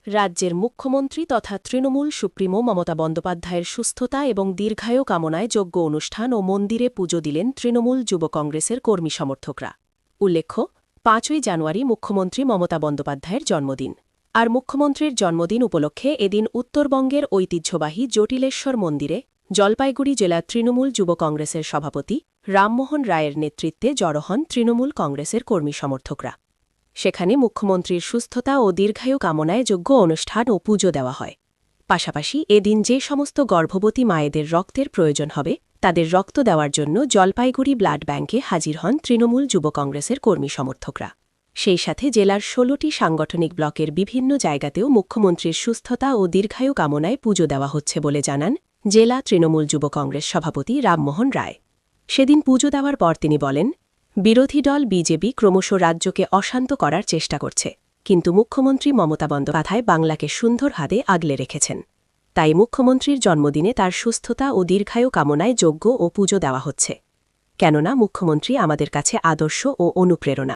রাজ্যের মুখ্যমন্ত্রী তথা তৃণমূল সুপ্রিমো মমতা বন্দ্যোপাধ্যায়ের সুস্থতা এবং দীর্ঘায়ু কামনায় যজ্ঞ অনুষ্ঠান ও মন্দিরে পুজো দিলেন তৃণমূল যুব কংগ্রেসের কর্মী সমর্থকরা। উল্লেখ্য, ৫ই জানুয়ারি মুখ্যমন্ত্রী মমতা বন্দ্যোপাধ্যায়ের জন্মদিন। আর মুখ্যমন্ত্রীর জন্মদিন উপলক্ষে এদিন উত্তরবঙ্গের ঐতিহ্যবাহী জটিলেশ্বর মন্দিরে জলপাইগুড়ি জেলা তৃণমূল যুব কংগ্রেসের সভাপতি রামমোহন রায়ের নেতৃত্বে জড়ো হন তৃণমূল কংগ্রেসের কর্মী সমর্থকরা। সেখানে মুখ্যমন্ত্রীর সুস্থতা ও দীর্ঘায়ু কামনায় যজ্ঞ অনুষ্ঠান ও পুজো দেওয়া হয়। পাশাপাশি এদিন যে সমস্ত গর্ভবতী মায়েদের রক্তের প্রয়োজন হবে তাদের রক্ত দেওয়ার জন্য জলপাইগুড়ি ব্লাড ব্যাংকে হাজির হন তৃণমূল যুব কংগ্রেসের কর্মী সমর্থকরা। সেই সাথে জেলার ১৬টি সাংগঠনিক ব্লকের বিভিন্ন জায়গাতেও মুখ্যমন্ত্রীর সুস্থতা ও দীর্ঘায়ু কামনায় পুজো দেওয়া হচ্ছে বলে জানান জেলা তৃণমূল যুব কংগ্রেস সভাপতি রামমোহন রায়। সেদিন পুজো দেওয়ার পর তিনি বলেন, বিরোধী দল বিজেপি ক্রমশ রাজ্যকে অশান্ত করার চেষ্টা করছে, কিন্তু মুখ্যমন্ত্রী মমতা বন্দ্যোপাধ্যায় বাংলাকে সুন্দর হাতে আগলে রেখেছেন। তাই মুখ্যমন্ত্রীর জন্মদিনে তার সুস্থতা ও দীর্ঘায়ু কামনায় যজ্ঞ ও পুজো দেওয়া হচ্ছে, কেননা মুখ্যমন্ত্রী আমাদের কাছে আদর্শ ও অনুপ্রেরণা।